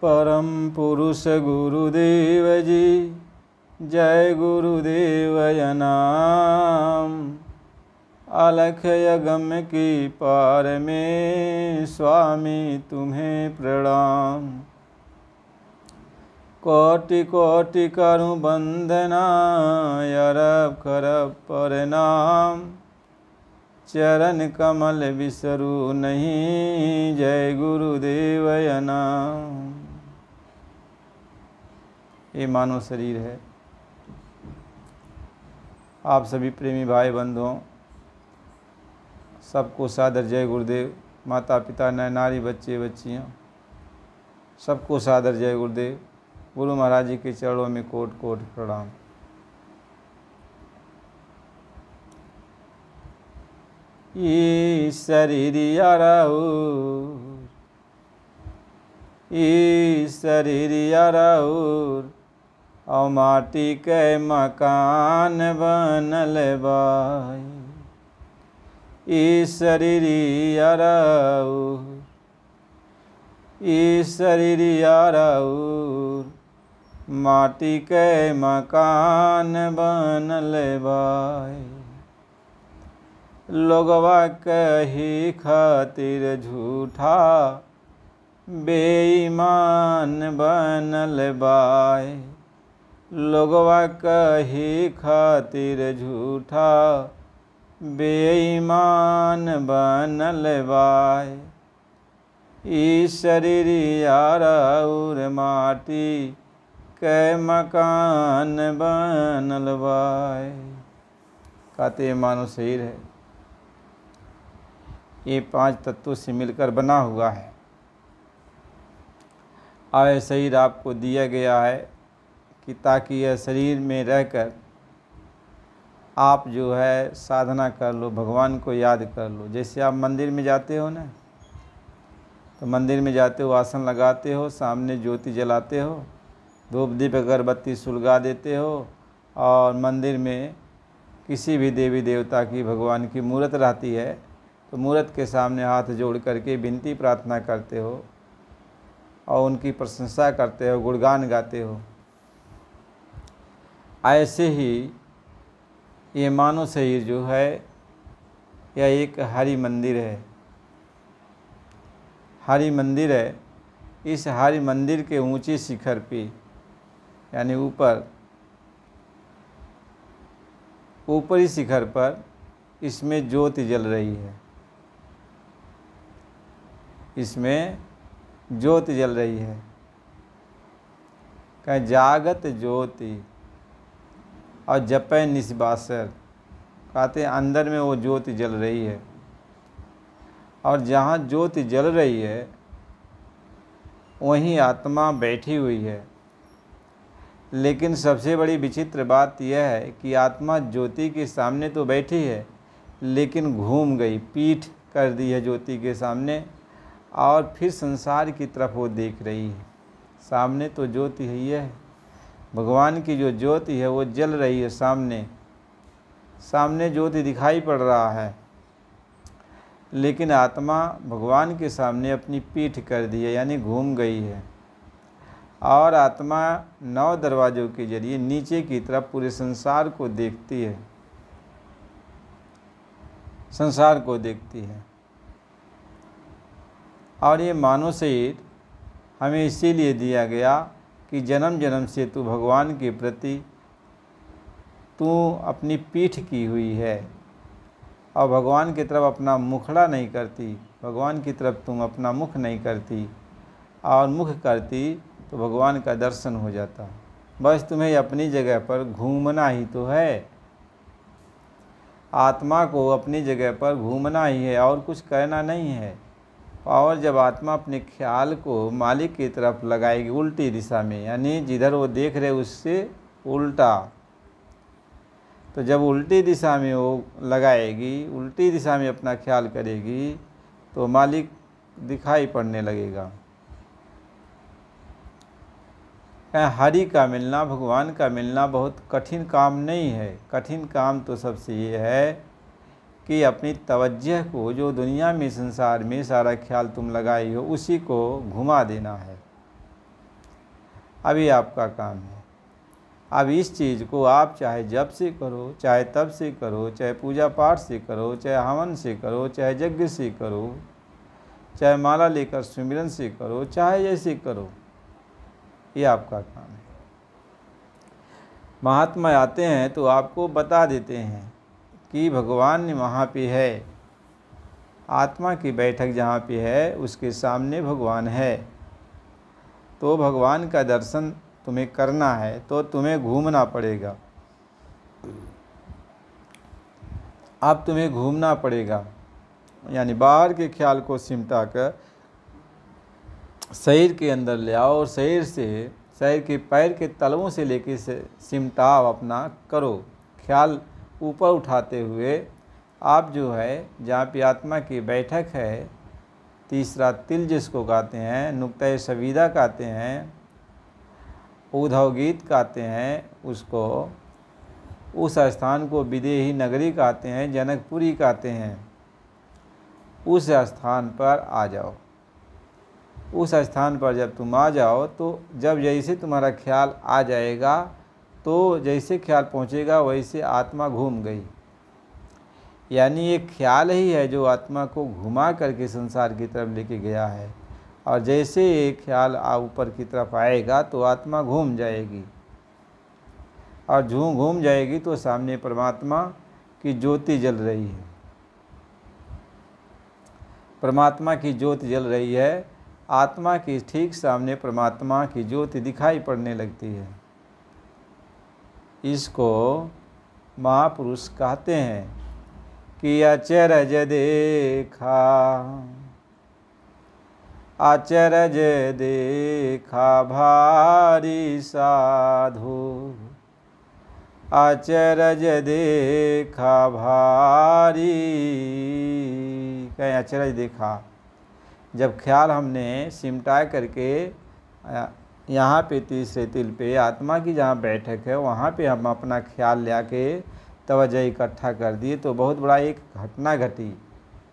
परम पुरुष गुरुदेव जी, जय गुरुदेव नाम। अलख यगम की पार में स्वामी तुम्हें प्रणाम। कोटि कोटि करूं वंदना, अरब खरब प्रणाम। चरण कमल बिसरू नहीं, जय गुरुदेव नाम। ये मानव शरीर है। आप सभी प्रेमी भाई बंधुओं सबको सादर जय गुरुदेव। माता पिता नर नारी बच्चे बच्चियाँ सबको सादर जय गुरुदेव। गुरु महाराज जी के चरणों में कोट कोट प्रणाम। ई शरीरिया राउर, ई शरीरिया राउर, और माटी के मकान बनल बाई। ई शरीरिया राउर, ई शरीरिया राउर, माटी के मकान बनल बाई। लोगवा कही खातिर झूठा बेईमान बनल बाई। लोगवा कही खातिर झूठा बेईमान बनल बाई। ई शरीरिया राउर, माटी के मकान बनल बाई। कहते मानो शरीर है, ये 5 तत्वों से मिलकर बना हुआ है। और यह शरीर आपको दिया गया है कि ताकि यह शरीर में रहकर आप जो है साधना कर लो, भगवान को याद कर लो। जैसे आप मंदिर में जाते हो ना, तो मंदिर में जाते हो, आसन लगाते हो, सामने ज्योति जलाते हो, धूप दीप अगरबत्ती सुलगा देते हो, और मंदिर में किसी भी देवी देवता की, भगवान की मूर्त रहती है, तो मूर्त के सामने हाथ जोड़ करके विनती प्रार्थना करते हो और उनकी प्रशंसा करते हो, गुणगान गाते हो। ऐसे ही ये मानव शरीर जो है यह एक हरि मंदिर है। हरि मंदिर है। इस हरि मंदिर के ऊंचे शिखर पे, यानी ऊपरी शिखर पर इसमें ज्योति जल रही है। इसमें ज्योति जल रही है। कहीं जागत ज्योति और जपै निस्बासर, कहते हैं अंदर में वो ज्योति जल रही है। और जहाँ ज्योति जल रही है वहीं आत्मा बैठी हुई है। लेकिन सबसे बड़ी विचित्र बात यह है कि आत्मा ज्योति के सामने तो बैठी है, लेकिन घूम गई, पीठ कर दी है ज्योति के सामने, और फिर संसार की तरफ वो देख रही है। सामने तो ज्योति है, ये है भगवान की जो ज्योति है वो जल रही है। सामने ज्योति दिखाई पड़ रहा है, लेकिन आत्मा भगवान के सामने अपनी पीठ कर दी है, यानी घूम गई है। और आत्मा 9 दरवाज़ों के जरिए नीचे की तरफ पूरे संसार को देखती है, संसार को देखती है। और ये मानव शरीर हमें इसीलिए दिया गया कि जन्म जन्म से तू भगवान के प्रति तू अपनी पीठ की हुई है और भगवान की तरफ अपना मुखड़ा नहीं करती। भगवान की तरफ तुम अपना मुख नहीं करती, और मुख करती तो भगवान का दर्शन हो जाता। बस तुम्हें अपनी जगह पर घूमना ही तो है। आत्मा को अपनी जगह पर घूमना ही है, और कुछ करना नहीं है। और जब आत्मा अपने ख्याल को मालिक की तरफ लगाएगी उल्टी दिशा में, यानी जिधर वो देख रहे उससे उल्टा, तो जब उल्टी दिशा में वो लगाएगी, उल्टी दिशा में अपना ख्याल करेगी, तो मालिक दिखाई पड़ने लगेगा। हरि का मिलना, भगवान का मिलना बहुत कठिन काम नहीं है। कठिन काम तो सबसे ये है कि अपनी तवज्जो को जो दुनिया में, संसार में सारा ख्याल तुम लगाई हो, उसी को घुमा देना है। अभी आपका काम है। अब इस चीज़ को आप चाहे जप से करो, चाहे तप से करो, चाहे पूजा पाठ से करो, चाहे हवन से करो, चाहे यज्ञ से करो, चाहे माला लेकर सुमिरन से करो, चाहे जैसे करो, ये आपका काम है। महात्मा आते हैं तो आपको बता देते हैं कि भगवान वहाँ पे है, आत्मा की बैठक जहाँ पे है उसके सामने भगवान है। तो भगवान का दर्शन तुम्हें करना है तो तुम्हें घूमना पड़ेगा। अब तुम्हें घूमना पड़ेगा, यानी बाहर के ख्याल को सिमटा कर शरीर के अंदर ले आओ और शरीर के पैर के तलवों से लेके सिमटाव अपना करो। ख्याल ऊपर उठाते हुए आप जो है जहाँ पे आत्मा की बैठक है, तीसरा तिल जिसको कहते हैं, नुक्ता सवीदा कहते हैं, उद्धव गीत कहते हैं, उसको उस स्थान को विदेही नगरी कहते हैं, जनकपुरी कहते हैं। उस स्थान पर आ जाओ। उस स्थान पर जब तुम आ जाओ तो जब जैसे तुम्हारा ख्याल आ जाएगा तो जैसे ख्याल पहुँचेगा वैसे आत्मा घूम गई। यानी ये ख्याल ही है जो आत्मा को घुमा करके संसार की तरफ लेके गया है, और जैसे ये ख्याल ऊपर की तरफ आएगा तो आत्मा घूम जाएगी, और घूम जाएगी तो सामने परमात्मा की ज्योति जल रही है। परमात्मा की ज्योति जल रही है, आत्मा के ठीक सामने परमात्मा की ज्योति दिखाई पड़ने लगती है। इसको महापुरुष कहते हैं कि अचरज देखा, अचरज देखा भारी साधु, अचरज देखा भारी। कहीं अचरज देखा, जब ख्याल हमने सिमटा करके यहाँ पे तीसरे तिल पे आत्मा की जहाँ बैठक है वहाँ पे हम अपना ख्याल ले आके तवज्जो इकट्ठा कर दिए तो बहुत बड़ा एक घटना घटी,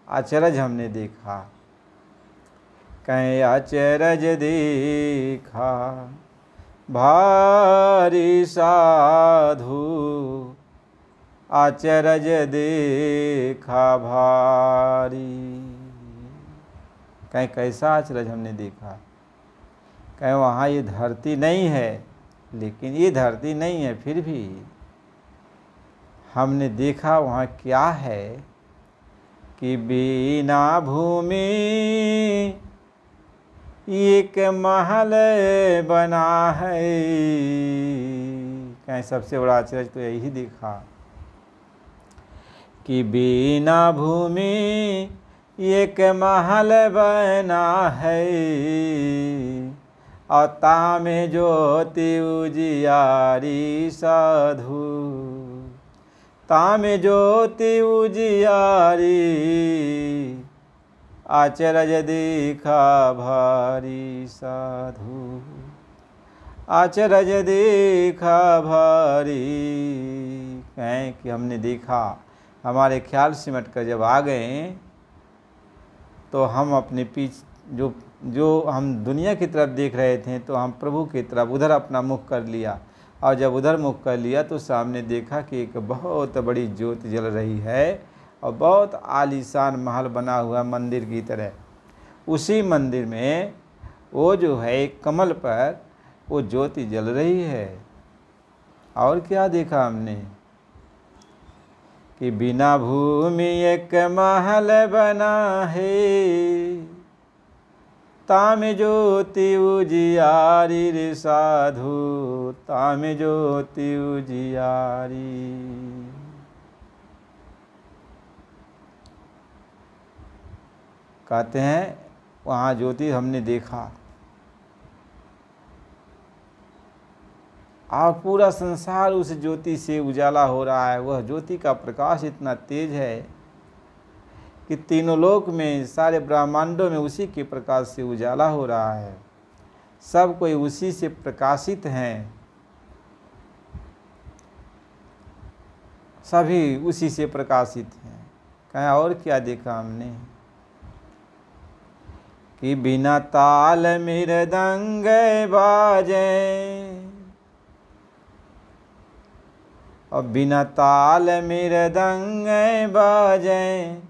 अचरज हमने देखा। कहीं अचरज देखा भारी साधु, अचरज देखा भारी। कहीं कैसा अचरज हमने देखा, कहीं वहाँ ये धरती नहीं है, लेकिन ये धरती नहीं है फिर भी हमने देखा वहाँ क्या है कि बिना भूमि एक महल बना है। कहीं सबसे बड़ा आश्चर्य तो यही देखा कि बिना भूमि एक महल बना है, और तामें ज्योति उजियारी साधु, तामें ज्योति उजियारी, अचरज देखा भारी साधु, अचरज देखा भारी। कहें कि हमने देखा, हमारे ख्याल सिमट कर जब आ गए तो हम अपने पीछे जो हम दुनिया की तरफ देख रहे थे तो हम प्रभु की तरफ उधर अपना मुख कर लिया, और जब उधर मुख कर लिया तो सामने देखा कि एक बहुत बड़ी ज्योति जल रही है और बहुत आलीशान महल बना हुआ मंदिर की तरह। उसी मंदिर में वो जो है एक कमल पर वो ज्योति जल रही है। और क्या देखा हमने कि बिना भूमि एक महल बना है, तामें ज्योति उजियारी रे साधु, तामें ज्योति उजियारी। कहते हैं वहाँ ज्योति हमने देखा, और पूरा संसार उस ज्योति से उजाला हो रहा है। वह ज्योति का प्रकाश इतना तेज है कि तीनों लोक में, सारे ब्रह्मांडों में उसी के प्रकाश से उजाला हो रहा है। सब कोई उसी से प्रकाशित हैं, सभी उसी से प्रकाशित हैं। कहीं और क्या देखा हमने कि बिना ताल मृदंग बाजे, और बिना ताल मृदंग बाजे,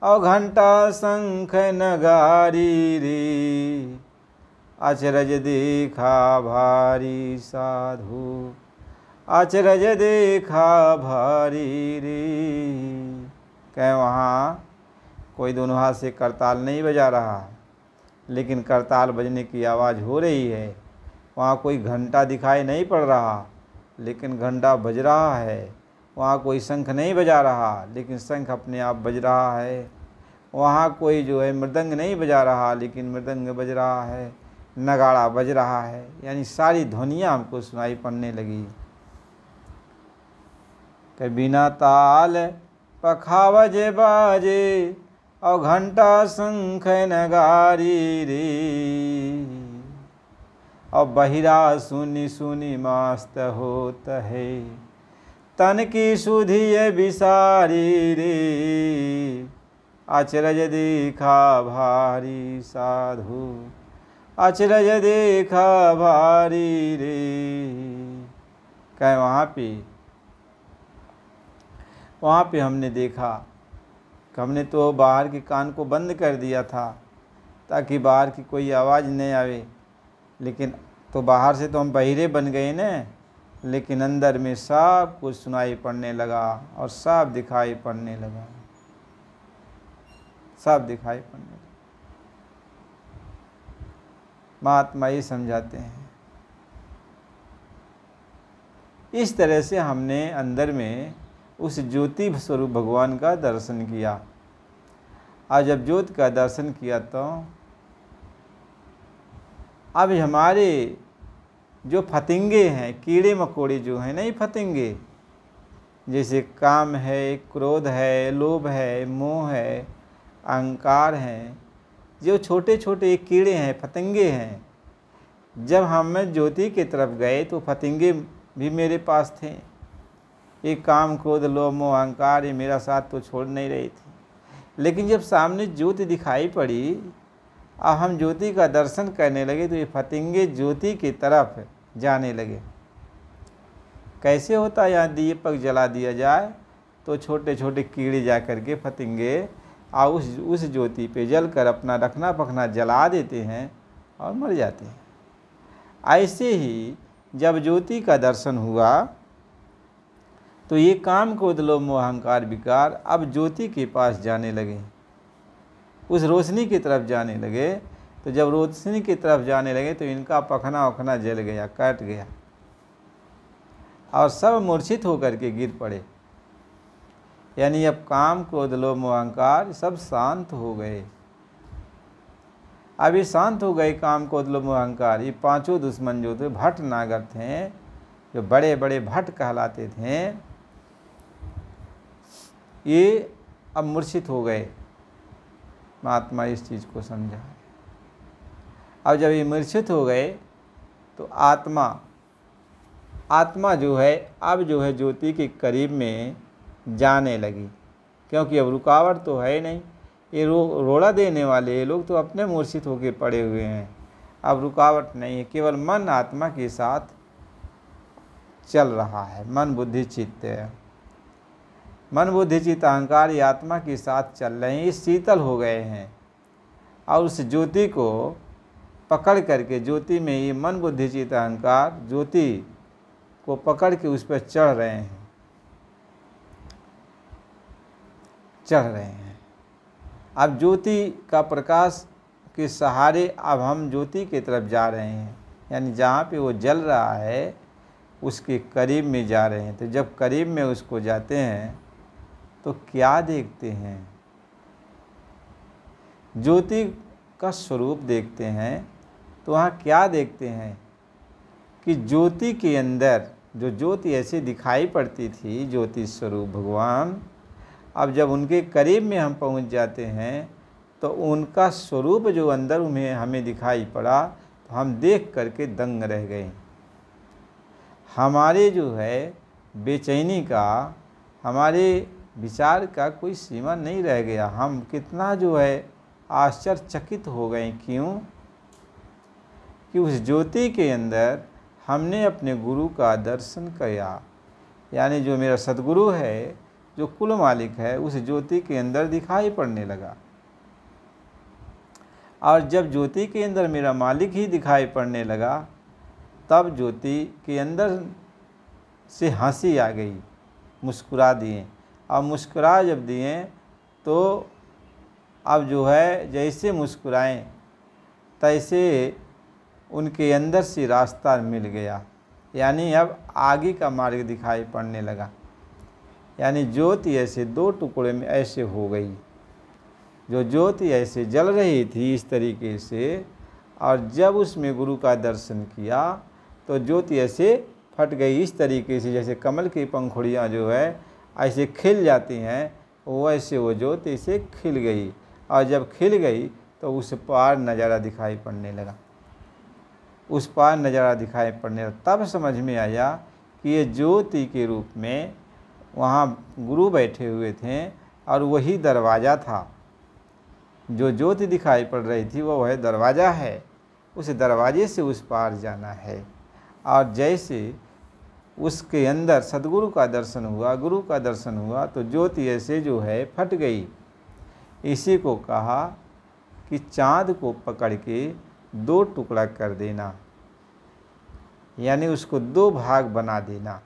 और घंटा शंख नगारी रे, अचरज देखा भारी साधु, अचरज देखा भारी रे। कहे वहाँ कोई दोनों हाथ से करताल नहीं बजा रहा, लेकिन करताल बजने की आवाज़ हो रही है। वहाँ कोई घंटा दिखाई नहीं पड़ रहा, लेकिन घंटा बज रहा है। वहाँ कोई शंख नहीं बजा रहा, लेकिन शंख अपने आप बज रहा है। वहाँ कोई जो है मृदंग नहीं बजा रहा, लेकिन मृदंग बज रहा है। नगाड़ा बज रहा है, यानी सारी ध्वनियाँ हमको सुनाई पड़ने लगी। कि बिना ताल पखावज बाजे, और घंटा शंख नगारी रे, और बहिरा सुनी सुनी मस्त होत है, तन की सुधि बिसारी रे, अचरज देखा भारी साधु, अचरज देखा भारी रे। कहे वहाँ पे हमने देखा कि हमने तो बाहर के कान को बंद कर दिया था ताकि बाहर की कोई आवाज़ नहीं आवे, लेकिन तो बाहर से तो हम बहिरे बन गए न, लेकिन अंदर में सब कुछ सुनाई पड़ने लगा और सब दिखाई पड़ने लगा, सब दिखाई पड़ने लगा। महात्मा ये समझाते हैं। इस तरह से हमने अंदर में उस ज्योति स्वरूप भगवान का दर्शन किया। आज जब ज्योति का दर्शन किया तो अब हमारे जो फतिंगे हैं, कीड़े मकोड़े जो हैं, नहीं फतिंगे, जैसे काम है, क्रोध है, लोभ है, मोह है, अहंकार है, जो छोटे छोटे कीड़े हैं, फतिंगे हैं, जब हम ज्योति की तरफ गए तो फतिंगे भी मेरे पास थे। ये काम क्रोध लोभ मोह अहंकार ये मेरा साथ तो छोड़ नहीं रही थी, लेकिन जब सामने ज्योति दिखाई पड़ी और हम ज्योति का दर्शन करने लगे तो ये फतिंगे ज्योति की तरफ जाने लगे। कैसे होता है, यहाँ दीपक जला दिया जाए तो छोटे छोटे कीड़े जा कर के फतिंगे और उस ज्योति पे जल कर अपना रखना पखना जला देते हैं और मर जाते हैं। ऐसे ही जब ज्योति का दर्शन हुआ तो ये काम क्रोध लोभ मोह अहंकार विकार अब ज्योति के पास जाने लगे, उस रोशनी की तरफ जाने लगे। तो जब रोशनी की तरफ जाने लगे तो इनका पखना वखना जल गया, कट गया और सब मूर्छित होकर के गिर पड़े। यानी अब काम क्रोध लोभ मोह अहंकार सब शांत हो गए। अब ये शांत हो गए काम क्रोध लोभ मोह अहंकार। ये पांचों दुश्मन जो थे भट्ट नागर थे, जो बड़े बड़े भट्ट कहलाते थे, ये अब मूर्छित हो गए। महात्मा इस चीज़ को समझा। अब जब ये मूर्छित हो गए तो आत्मा जो है अब जो है ज्योति के करीब में जाने लगी, क्योंकि अब रुकावट तो है नहीं। ये रोड़ा देने वाले ये लोग तो अपने मूर्छित होकर पड़े हुए हैं। अब रुकावट नहीं है, केवल मन आत्मा के साथ चल रहा है। मन बुद्धि चित्त है, मन बुद्धि चित्त अहंकार ये आत्मा के साथ चल रहे हैं, ये शीतल हो गए हैं और उस ज्योति को पकड़ करके, ज्योति में ये मन बुद्धि चित्त अहंकार ज्योति को पकड़ के उस पर चढ़ रहे हैं, चढ़ रहे हैं। अब ज्योति का प्रकाश के सहारे अब हम ज्योति की तरफ जा रहे हैं, यानी जहाँ पे वो जल रहा है उसके करीब में जा रहे हैं। तो जब करीब में उसको जाते हैं तो क्या देखते हैं, ज्योति का स्वरूप देखते हैं। तो वहाँ क्या देखते हैं कि ज्योति के अंदर जो ज्योति ऐसे दिखाई पड़ती थी, ज्योति स्वरूप भगवान, अब जब उनके करीब में हम पहुँच जाते हैं तो उनका स्वरूप जो अंदर उन्हें हमें दिखाई पड़ा तो हम देख करके दंग रह गए। हमारे जो है बेचैनी का, हमारे विचार का कोई सीमा नहीं रह गया। हम कितना जो है आश्चर्यचकित हो गए। क्यों? कि उस ज्योति के अंदर हमने अपने गुरु का दर्शन किया, यानी जो मेरा सदगुरु है, जो कुल मालिक है, उस ज्योति के अंदर दिखाई पड़ने लगा। और जब ज्योति के अंदर मेरा मालिक ही दिखाई पड़ने लगा, तब ज्योति के अंदर से हंसी आ गई, मुस्कुरा दिए। और मुस्कुरा जब दिए तो अब जो है जैसे मुस्कुराएं तैसे उनके अंदर से रास्ता मिल गया, यानी अब आगे का मार्ग दिखाई पड़ने लगा। यानी ज्योति ऐसे दो टुकड़े में ऐसे हो गई। जो ज्योति ऐसे जल रही थी इस तरीके से, और जब उसमें गुरु का दर्शन किया तो ज्योति ऐसे फट गई इस तरीके से, जैसे कमल की पंखुड़ियाँ जो है ऐसे खिल जाती हैं, वैसे वो ज्योति से खिल गई। और जब खिल गई तो उस पार नज़ारा दिखाई पड़ने लगा। उस पार नज़ारा दिखाई पड़ने लगा, तब समझ में आया कि ये ज्योति के रूप में वहाँ गुरु बैठे हुए थे और वही दरवाज़ा था। जो ज्योति दिखाई पड़ रही थी वो वह दरवाज़ा है, उस दरवाजे से उस पार जाना है। और जैसे उसके अंदर सदगुरु का दर्शन हुआ, गुरु का दर्शन हुआ, तो ज्योति ऐसे जो है फट गई। इसी को कहा कि चाँद को पकड़ के दो टुकड़ा कर देना, यानी उसको दो भाग बना देना।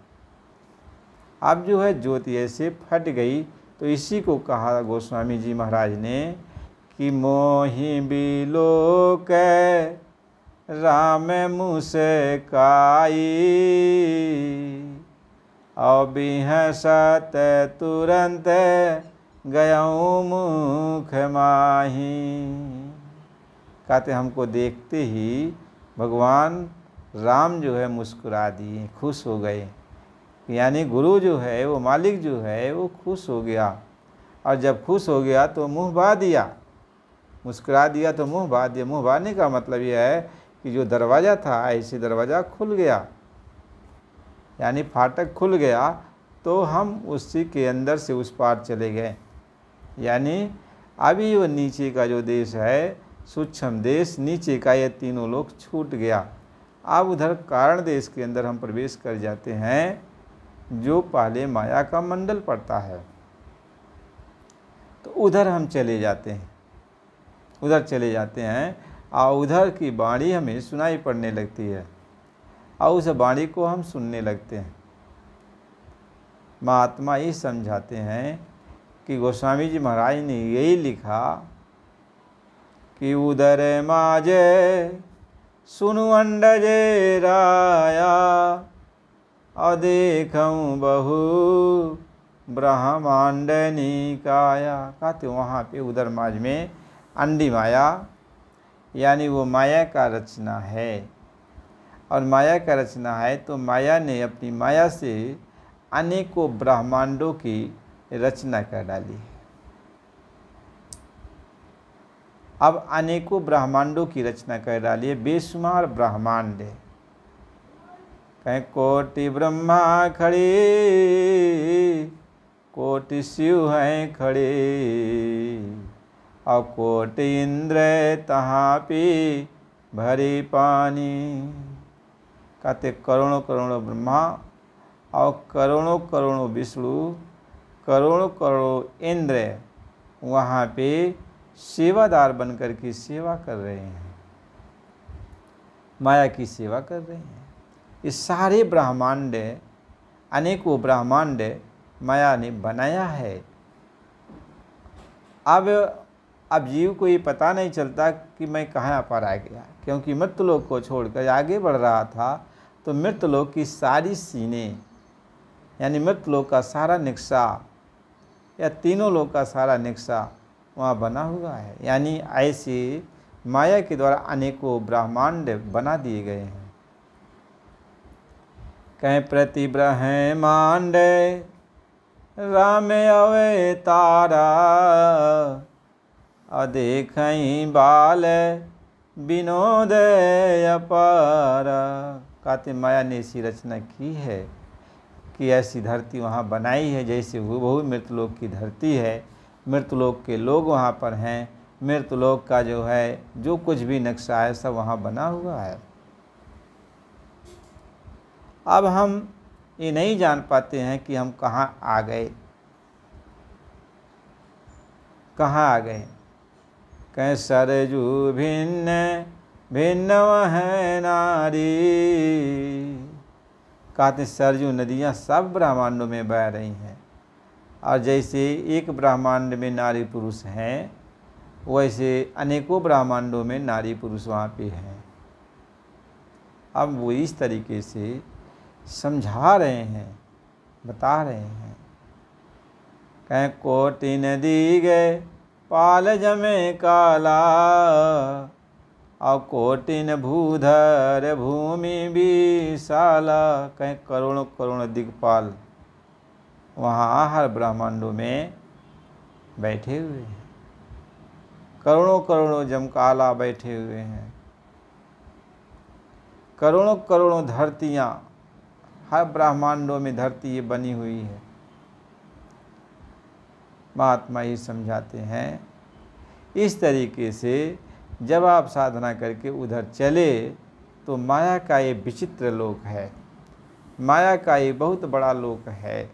अब जो है ज्योति ऐसे फट गई, तो इसी को कहा गोस्वामी जी महाराज ने कि मोहि बिलोक राम मुस्काई, अबिहसत तुरंत गयऊँ मुख माही। कहते हमको देखते ही भगवान राम जो है मुस्कुरा दिए, खुश हो गए। यानी गुरु जो है, वो मालिक जो है, वो खुश हो गया। और जब खुश हो गया तो मुँह बहा दिया, मुस्कुरा दिया तो मुँह बहा दिया। मुँह बहाने का मतलब यह है कि जो दरवाज़ा था ऐसे दरवाज़ा खुल गया, यानी फाटक खुल गया, तो हम उसी के अंदर से उस पार चले गए। यानी अभी वो नीचे का जो देश है, सूक्ष्म देश, नीचे का ये तीनों लोग छूट गया। अब उधर कारण देश के अंदर हम प्रवेश कर जाते हैं, जो पहले माया का मंडल पड़ता है, तो उधर हम चले जाते हैं। उधर चले जाते हैं और उधर की वाणी हमें सुनाई पड़ने लगती है और उस वाणी को हम सुनने लगते हैं। महात्मा ये समझाते हैं कि गोस्वामी जी महाराज ने यही लिखा कि उदर माजे सुनु अंडजे राया, अदेखऊँ बहु ब्रह्मांड निकाया। कहते वहाँ पे उदर माज में अंडी माया, यानी वो माया का रचना है। और माया का रचना है तो माया ने अपनी माया से अनेकों ब्रह्मांडों की रचना कर डाली है। अब अनेकों ब्रह्मांडों की रचना कर डाली है, बेशुमार ब्रह्मांड है। कहीं कोटि ब्रह्मा खड़े, कोटि शिव हैं खड़े, और कोटि इंद्र तहाँ पे भरे पानी। कहते करोड़ों करोड़ों ब्रह्मा और करोड़ों करोड़ों विष्णु, करोड़ों करोड़ों इंद्र वहाँ पे सेवादार बनकर की सेवा कर रहे हैं, माया की सेवा कर रहे हैं। ये सारे ब्रह्मांड, अनेकों ब्रह्मांड माया ने बनाया है। अब जीव को ये पता नहीं चलता कि मैं कहाँ पर आ गया, क्योंकि मृत्यलोक को छोड़कर आगे बढ़ रहा था तो मृत्यलोक की सारी सीनें, यानी मृत्यलोक का सारा नक्शा या तीनों लोक का सारा नक्शा वहाँ बना हुआ है। यानी ऐसे माया के द्वारा अनेकों ब्रह्मांड बना दिए गए हैं। कहीं प्रति ब्रह्मांड राम अवतारा, अदेखई बाल विनोद अपारा। कहते माया ने ऐसी रचना की है कि ऐसी धरती वहाँ बनाई है जैसे हूबहू मृतलोक की धरती है। मृतलोक के लोग वहाँ पर हैं, मृतलोक का जो है जो कुछ भी नक्शा है सब वहाँ बना हुआ है। अब हम ये नहीं जान पाते हैं कि हम कहाँ आ गए, कहाँ आ गए। कहीं सरजू भिन्न भिन्न है नारी, कहते सरजू नदियाँ सब ब्रह्मांडों में बह रही हैं, और जैसे एक ब्रह्मांड में नारी पुरुष हैं वैसे अनेकों ब्रह्मांडों में नारी पुरुष वहाँ पे हैं। अब वो इस तरीके से समझा रहे हैं, बता रहे हैं। कहीं कोटि नदी गए पाल जमे काला, और कोटिन भूधर भूमि विशाला। कहीं करोड़ों करोड़ों दिक्पाल वहाँ हर ब्रह्मांडों में बैठे हुए हैं, करोड़ों करोड़ों जमकाला बैठे हुए हैं, करोड़ों करोड़ों धरतियाँ, हर ब्रह्मांडों में धरती ये बनी हुई है। महात्मा ये समझाते हैं इस तरीके से जब आप साधना करके उधर चले तो माया का ये विचित्र लोक है, माया का ये बहुत बड़ा लोक है।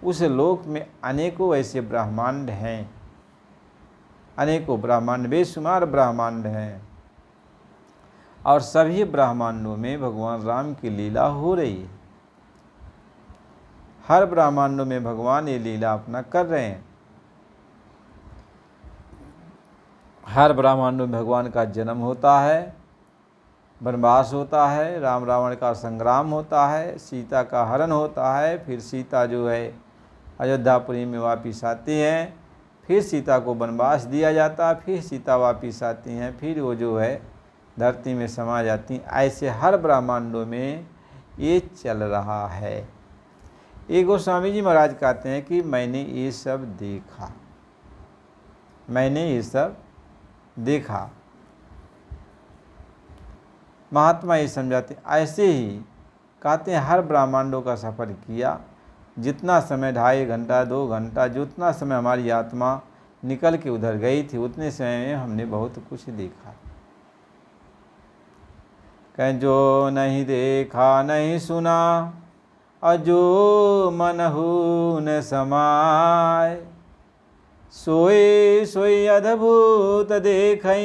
उस लोक में अनेकों ऐसे ब्रह्मांड हैं, अनेकों ब्रह्मांड, बेशुमार ब्रह्मांड हैं, और सभी ब्रह्मांडों में भगवान राम की लीला हो रही है। हर ब्रह्मांडों में भगवान ये लीला अपना कर रहे हैं। हर ब्रह्मांडों में भगवान का जन्म होता है, वनवास होता है, राम रावण का संग्राम होता है, सीता का हरण होता है, फिर सीता जो है अयोध्यापुरी में वापिस आती हैं, फिर सीता को वनवास दिया जाता है, फिर सीता वापिस आती हैं, फिर वो जो है धरती में समा जाती हैं। ऐसे हर ब्रह्मांडों में ये चल रहा है। एक गोस्वामी जी महाराज कहते हैं कि मैंने ये सब देखा, मैंने ये सब देखा। महात्मा ये समझाते ऐसे ही कहते हैं हर ब्रह्मांडों का सफ़र किया, जितना समय 2.5 घंटा 2 घंटा जितना समय हमारी आत्मा निकल के उधर गई थी उतने समय में हमने बहुत कुछ देखा। कहीं जो नहीं देखा नहीं सुना, और जो मनहु न समाय, सोई सोई अद्भुत देखई,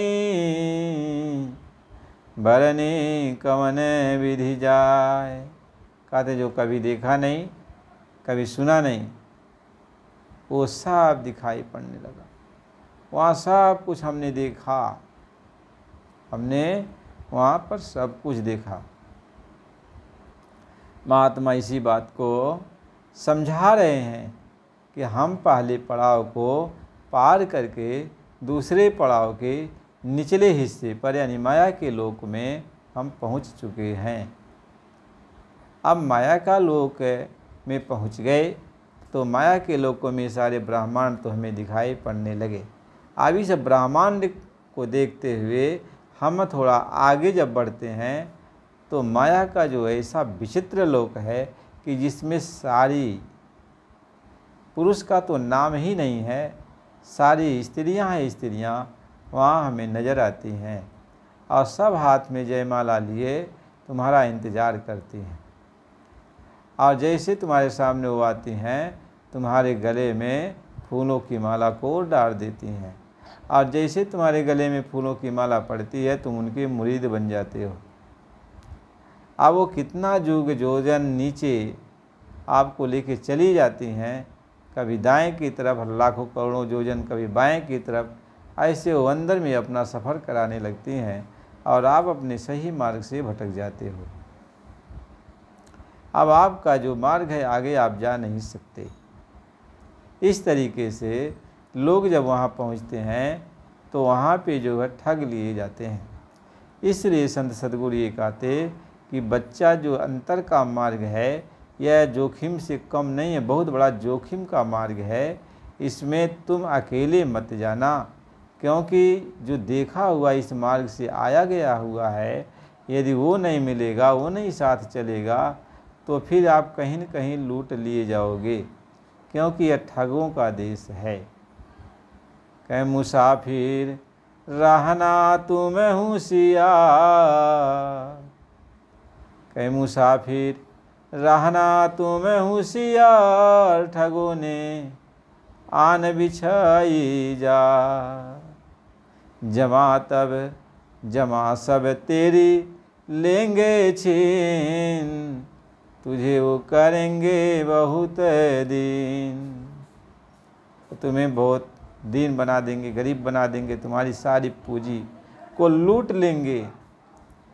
बरनी कवन विधि जाय। कहते जो कभी देखा नहीं, कभी सुना नहीं, वो सब दिखाई पड़ने लगा। वहाँ सब कुछ हमने देखा, हमने वहाँ पर सब कुछ देखा। महात्मा इसी बात को समझा रहे हैं कि हम पहले पड़ाव को पार करके दूसरे पड़ाव के निचले हिस्से पर यानी माया के लोक में हम पहुंच चुके हैं। अब माया का लोक में पहुंच गए तो माया के लोकों में सारे ब्रह्मांड तो हमें दिखाई पड़ने लगे। अब इस ब्रह्मांड को देखते हुए हम थोड़ा आगे जब बढ़ते हैं तो माया का जो ऐसा विचित्र लोक है कि जिसमें सारी, पुरुष का तो नाम ही नहीं है, सारी स्त्रियां हैं, स्त्रियां वहाँ हमें नज़र आती हैं, और सब हाथ में जयमाला लिए तुम्हारा इंतज़ार करती हैं, और जैसे तुम्हारे सामने वो आती हैं तुम्हारे गले में फूलों की माला को डाल देती हैं, और जैसे तुम्हारे गले में फूलों की माला पड़ती है तुम उनके मुरीद बन जाते हो। अब वो कितना जुग योजन नीचे आपको लेके चली जाती हैं, कभी दाएं की तरफ लाखों करोड़ों योजन, कभी बाएं की तरफ, ऐसे वो अंदर में अपना सफ़र कराने लगती हैं और आप अपने सही मार्ग से भटक जाते हो। अब आपका जो मार्ग है आगे आप जा नहीं सकते। इस तरीके से लोग जब वहाँ पहुँचते हैं तो वहाँ पे जो है ठग लिए जाते हैं। इसलिए संत सद्गुरु ये कहते कि बच्चा जो अंतर का मार्ग है यह जोखिम से कम नहीं है, बहुत बड़ा जोखिम का मार्ग है। इसमें तुम अकेले मत जाना, क्योंकि जो देखा हुआ इस मार्ग से आया गया हुआ है, यदि वो नहीं मिलेगा, वो नहीं साथ चलेगा तो फिर आप कहीं न कहीं लूट लिए जाओगे, क्योंकि यह ठगों का देश है। कहीं मुसाफिर रहना तुम होशियार। कहे मुसाफिर रहना तुम होशियार, ठगों ने आन बिछाई जा। जमा तब जमा सब तेरी लेंगे छीन, तुझे वो करेंगे बहुत दिन। तुम्हें बहुत दीन बना देंगे, गरीब बना देंगे, तुम्हारी सारी पूंजी को लूट लेंगे।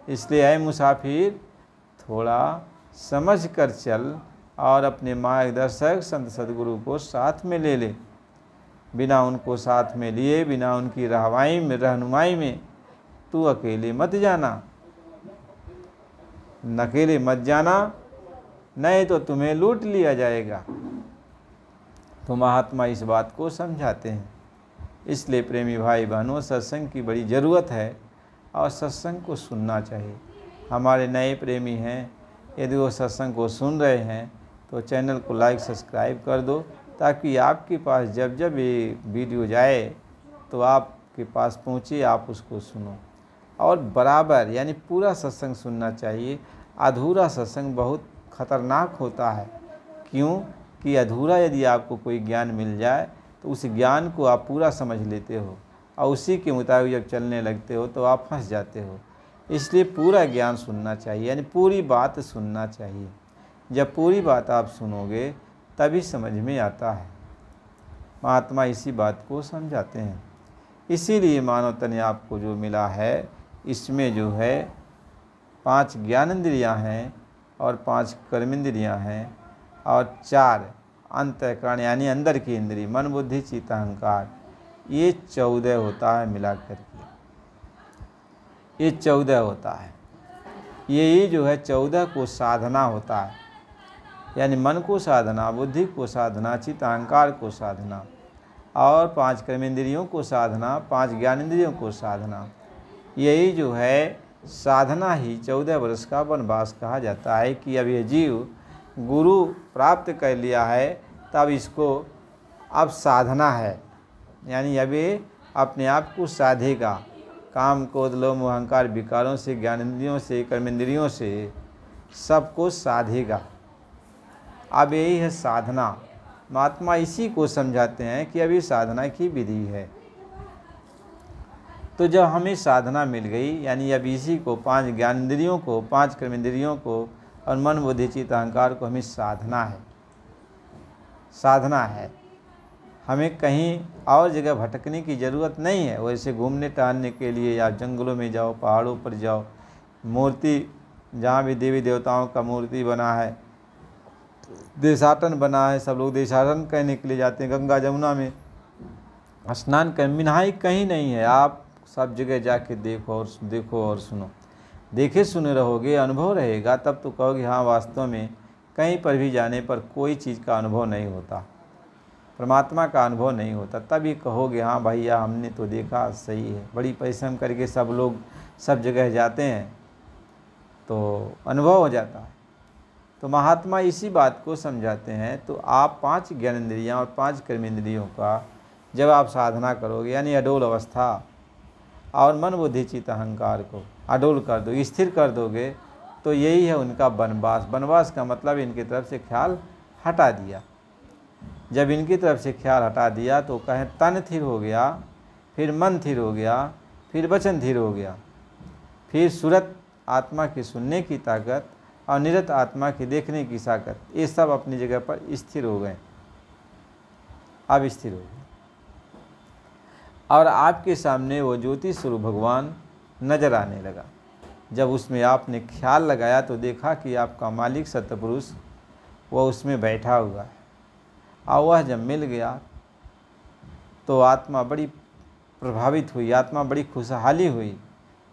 इसलिए ऐ मुसाफिर थोड़ा समझ कर चल और अपने मार्गदर्शक संत सदगुरु को साथ में ले ले। बिना उनको साथ में लिए, बिना उनकी रहनुमाई में तू अकेले मत जाना, अकेले मत जाना, नहीं तो तुम्हें लूट लिया जाएगा। तो महात्मा इस बात को समझाते हैं। इसलिए प्रेमी भाई बहनों, सत्संग की बड़ी ज़रूरत है और सत्संग को सुनना चाहिए। हमारे नए प्रेमी हैं, यदि वो सत्संग को सुन रहे हैं तो चैनल को लाइक सब्सक्राइब कर दो, ताकि आपके पास जब जब ये वीडियो जाए तो आपके पास पहुँचे, आप उसको सुनो। और बराबर यानी पूरा सत्संग सुनना चाहिए। अधूरा सत्संग बहुत खतरनाक होता है। क्यों कि अधूरा यदि आपको कोई ज्ञान मिल जाए तो उस ज्ञान को आप पूरा समझ लेते हो और उसी के मुताबिक जब चलने लगते हो तो आप फंस जाते हो। इसलिए पूरा ज्ञान सुनना चाहिए, यानी पूरी बात सुनना चाहिए। जब पूरी बात आप सुनोगे तभी समझ में आता है। महात्मा इसी बात को समझाते हैं। इसीलिए मानव तन आपको जो मिला है, इसमें जो है 5 ज्ञानेंद्रियाँ हैं और 5 कर्मेंद्रियाँ हैं और 4 अंतःकरण यानी अंदर की इंद्रिय, मन बुद्धि चित्त अहंकार, ये 14 होता है मिला करके, ये 14 होता है। यही जो है 14 को साधना होता है, यानी मन को साधना, बुद्धि को साधना, चित्त अहंकार को साधना और 5 कर्मेंद्रियों को साधना, 5 ज्ञानेंद्रियों को साधना। यही जो है साधना ही 14 वर्ष का वनवास कहा जाता है। कि अब ये जीव गुरु प्राप्त कर लिया है, तब इसको अब साधना है, यानी अब ये अपने आप को साधेगा। काम क्रोध लोभ मोह अहंकार विकारों से, ज्ञानेंद्रियों से, कर्मेंद्रियों से सबको साधेगा। अब यही है साधना। महात्मा इसी को समझाते हैं कि अभी साधना की विधि है। तो जब हमें साधना मिल गई, यानी अब इसी को 5 ज्ञानेंद्रियों को, 5 कर्मेंद्रियों को और मन बुद्धि चित्त अहंकार को हमें साधना है, साधना है। हमें कहीं और जगह भटकने की ज़रूरत नहीं है। वैसे घूमने टहलने के लिए या जंगलों में जाओ, पहाड़ों पर जाओ, मूर्ति जहाँ भी देवी देवताओं का मूर्ति बना है, देशाटन बना है, सब लोग देशाटन करने के लिए जाते हैं, गंगा जमुना में स्नान कर, मिनहाई कहीं नहीं है। आप सब जगह जाके देखो और सुनो। देखे सुने रहोगे, अनुभव रहेगा, तब तो कहोगे हाँ वास्तव में कहीं पर भी जाने पर कोई चीज़ का अनुभव नहीं होता, परमात्मा का अनुभव नहीं होता। तब ये कहोगे हाँ भैया हमने तो देखा, सही है। बड़ी परिश्रम करके सब लोग सब जगह जाते हैं तो अनुभव हो जाता है। तो महात्मा इसी बात को समझाते हैं। तो आप 5 ज्ञानेंद्रियाँ और 5 कर्मेंद्रियों का जब आप साधना करोगे, यानी अडोल अवस्था, और मन बुद्धि चित्त अहंकार को अडोल कर दो, स्थिर कर दोगे, तो यही है उनका वनवास। वनवास का मतलब इनकी तरफ से ख्याल हटा दिया। जब इनकी तरफ से ख्याल हटा दिया तो कहें तन स्थिर हो गया, फिर मन स्थिर हो गया, फिर वचन स्थिर हो गया, फिर सूरत आत्मा की सुनने की ताकत और निरत आत्मा की देखने की ताकत, ये सब अपनी जगह पर स्थिर हो गए। अब स्थिर हो गए और आपके सामने वो ज्योति स्वरूप भगवान नजर आने लगा। जब उसमें आपने ख्याल लगाया तो देखा कि आपका मालिक सतपुरुष वह उसमें बैठा हुआ है। और वह जब मिल गया तो आत्मा बड़ी प्रभावित हुई, आत्मा बड़ी खुशहाली हुई,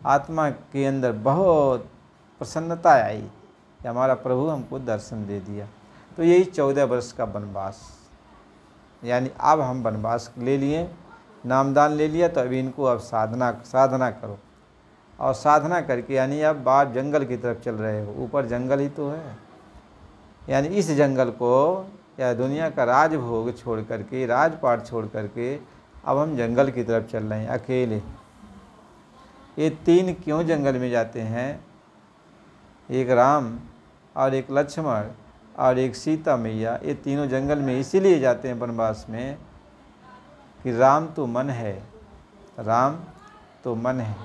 आत्मा के अंदर बहुत प्रसन्नता आई कि हमारा प्रभु हमको दर्शन दे दिया। तो यही 14 वर्ष का वनवास, यानी अब हम वनवास ले लिए, नामदान ले लिया, तो अभी इनको अब साधना करो। और साधना करके यानी अब आप जंगल की तरफ चल रहे हो। ऊपर जंगल ही तो है, यानी इस जंगल को या दुनिया का राजभोग छोड़ करके, राजपाट छोड़ करके अब हम जंगल की तरफ चल रहे हैं अकेले। ये तीन क्यों जंगल में जाते हैं? एक राम और एक लक्ष्मण और एक सीता मैया, ये तीनों जंगल में इसीलिए जाते हैं वनवास में कि राम तो मन है, राम तो मन है,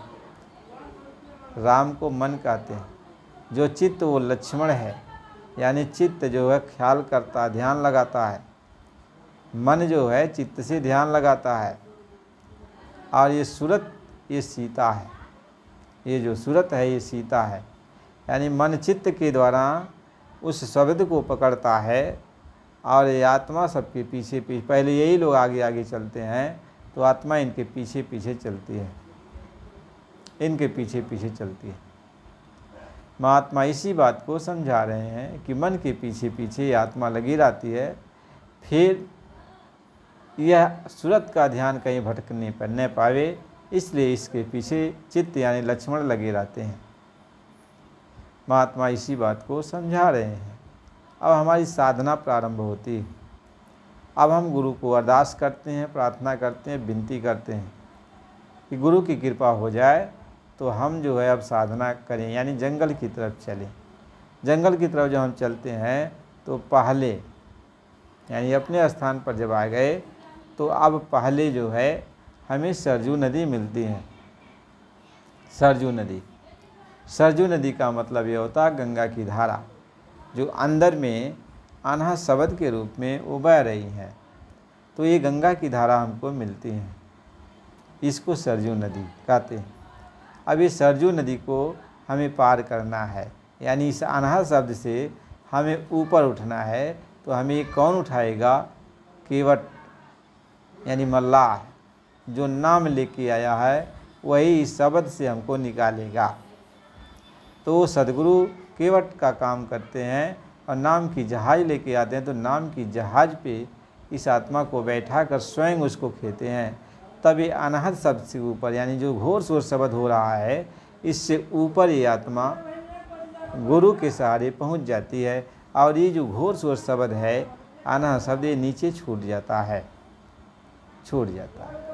राम को मन कहते हैं। जो चित्त वो लक्ष्मण है, यानी चित्त जो है ख्याल करता, ध्यान लगाता है। मन जो है चित्त से ध्यान लगाता है। और ये सूरत, ये सीता है। ये जो सूरत है ये सीता है, यानी मन चित्त के द्वारा उस शब्द को पकड़ता है और ये आत्मा सबके पीछे पीछे, पहले यही लोग आगे आगे चलते हैं तो आत्मा इनके पीछे पीछे चलती है, इनके पीछे पीछे चलती है। महात्मा इसी बात को समझा रहे हैं कि मन के पीछे पीछे ये आत्मा लगी रहती है, फिर यह सूरत का ध्यान कहीं भटकने पर न पावे, इसलिए इसके पीछे चित्त यानी लक्ष्मण लगे रहते हैं। महात्मा इसी बात को समझा रहे हैं। अब हमारी साधना प्रारंभ होती है। अब हम गुरु को अरदास करते हैं, प्रार्थना करते हैं, विनती करते हैं कि गुरु की कृपा हो जाए तो हम जो है अब साधना करें, यानी जंगल की तरफ चलें। जंगल की तरफ जब हम चलते हैं तो पहले यानी अपने स्थान पर जब आ गए तो अब पहले जो है हमें सरजू नदी मिलती है। सरजू नदी, सरजू नदी का मतलब ये होता है गंगा की धारा, जो अंदर में अनहद शब्द के रूप में वो बह रही है। तो ये गंगा की धारा हमको मिलती है, इसको सरजू नदी कहते हैं। अब इस सरजू नदी को हमें पार करना है, यानी इस अनहद शब्द से हमें ऊपर उठना है। तो हमें कौन उठाएगा? केवट यानी मल्लाह, जो नाम लेके आया है वही इस शब्द से हमको निकालेगा। तो सदगुरु केवट का काम करते हैं और नाम की जहाज लेके आते हैं। तो नाम की जहाज पे इस आत्मा को बैठा कर स्वयं उसको खेते हैं। तब ये अनहद शब्द से ऊपर, यानी जो घोर शोर शब्द हो रहा है, इससे ऊपर ये आत्मा गुरु के सहारे पहुंच जाती है। और ये जो घोर शोर शब्द है, अनहद शब्द, ये नीचे छूट जाता है, छूट जाता है।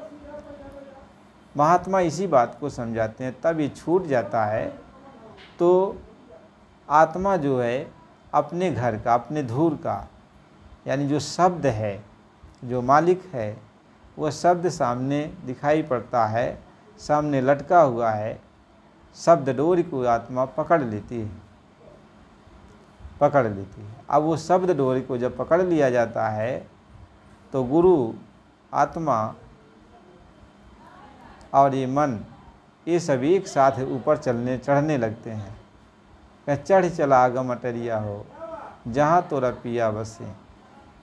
महात्मा इसी बात को समझाते हैं। तब ये छूट जाता है तो आत्मा जो है अपने घर का, अपने धूर का, यानी जो शब्द है, जो मालिक है, वह शब्द सामने दिखाई पड़ता है, सामने लटका हुआ है। शब्द डोरी को आत्मा पकड़ लेती है, पकड़ लेती है। अब वो शब्द डोरी को जब पकड़ लिया जाता है तो गुरु, आत्मा और ये मन, ये सभी एक साथ ऊपर चढ़ने लगते हैं। कह चढ़ चला आगम अटरिया हो, जहाँ तोरा पिया बसे।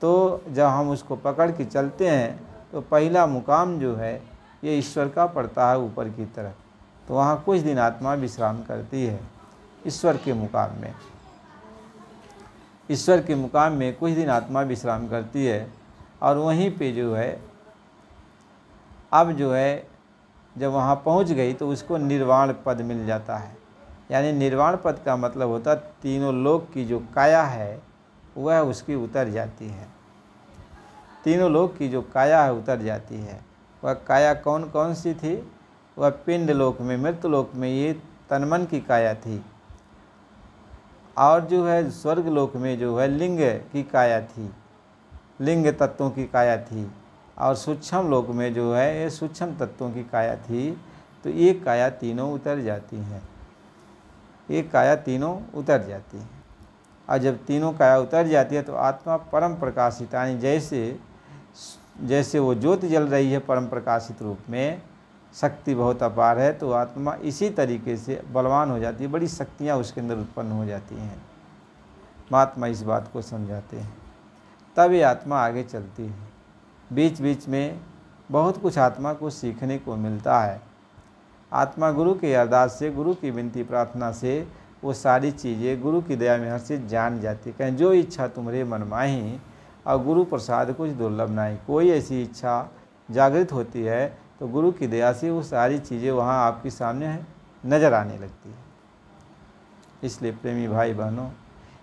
तो जब हम उसको पकड़ के चलते हैं तो पहला मुकाम जो है ये ईश्वर का पड़ता है ऊपर की तरफ। तो वहाँ कुछ दिन आत्मा विश्राम करती है ईश्वर के मुकाम में। ईश्वर के मुकाम में कुछ दिन आत्मा विश्राम करती है। और वहीं पे जो है अब जो है जब वहाँ पहुँच गई तो उसको निर्वाण पद मिल जाता है। यानी निर्वाण पद का मतलब होता है तीनों लोक की जो काया है वह उसकी उतर जाती है। तीनों लोक की जो काया है उतर जाती है। वह काया कौन कौन सी थी? वह पिंड लोक में, मृत लोक में ये तनमन की काया थी। और जो है स्वर्ग लोक में जो है लिंग की काया थी, लिंग तत्वों की काया थी। और सूक्ष्म लोक में जो है ये सूक्ष्म तत्वों की काया थी। तो ये काया तीनों उतर जाती हैं, ये काया तीनों उतर जाती हैं। और जब तीनों काया उतर जाती है तो आत्मा परम प्रकाशित, यानी जैसे वो ज्योति जल रही है परम प्रकाशित रूप में, शक्ति बहुत अपार है, तो आत्मा इसी तरीके से बलवान हो जाती है। बड़ी शक्तियाँ उसके अंदर उत्पन्न हो जाती हैं। महात्मा इस बात को समझाते हैं। तब ये आत्मा आगे चलती है। बीच बीच में बहुत कुछ आत्मा को सीखने को मिलता है। आत्मा गुरु के अरदास से, गुरु की विनती प्रार्थना से वो सारी चीज़ें गुरु की दया में हर चीज़ जान जाती है। कहें जो इच्छा तुम्हारे मन माही, और गुरु प्रसाद कुछ दुर्लभ नहीं। कोई ऐसी इच्छा जागृत होती है तो गुरु की दया से वो सारी चीज़ें वहाँ आपके सामने नज़र आने लगती है। इसलिए प्रेमी भाई बहनों,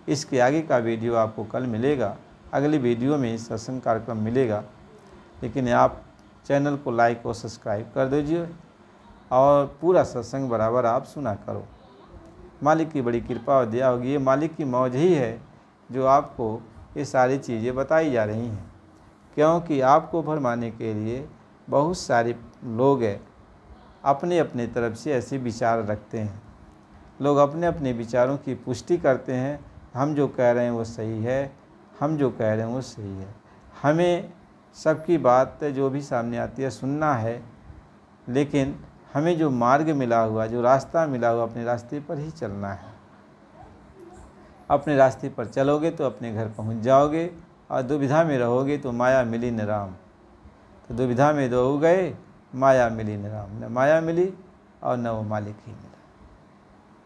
इसके आगे का वीडियो आपको कल मिलेगा। अगली वीडियो में सत्संग कार्यक्रम मिलेगा। लेकिन आप चैनल को लाइक और सब्सक्राइब कर दीजिए और पूरा सत्संग बराबर आप सुना करो। मालिक की बड़ी कृपा और दया होगी। ये मालिक की मौज ही है जो आपको ये सारी चीज़ें बताई जा रही हैं, क्योंकि आपको भरमाने के लिए बहुत सारे लोग हैं अपने अपने तरफ से ऐसे विचार रखते हैं। लोग अपने अपने विचारों की पुष्टि करते हैं, हम जो कह रहे हैं वो सही है, हम जो कह रहे हैं वो सही है। हमें सबकी बात जो भी सामने आती है सुनना है, लेकिन हमें जो मार्ग मिला हुआ, जो रास्ता मिला हुआ, अपने रास्ते पर ही चलना है। अपने रास्ते पर चलोगे तो अपने घर पहुंच जाओगे, और दुविधा में रहोगे तो माया मिली न राम। तो दुविधा में दो गए, माया मिली न राम, न माया मिली और न वो मालिक ही मिला,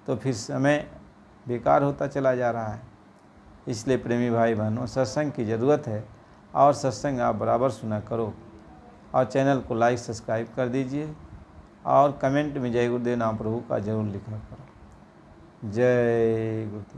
तो फिर समय बेकार होता चला जा रहा है। इसलिए प्रेमी भाई बहनों, सत्संग की ज़रूरत है, और सत्संग आप बराबर सुना करो, और चैनल को लाइक सब्सक्राइब कर दीजिए, और कमेंट में जय गुरुदेव नाम प्रभु का जरूर लिखा करो। जय गुरुदेव।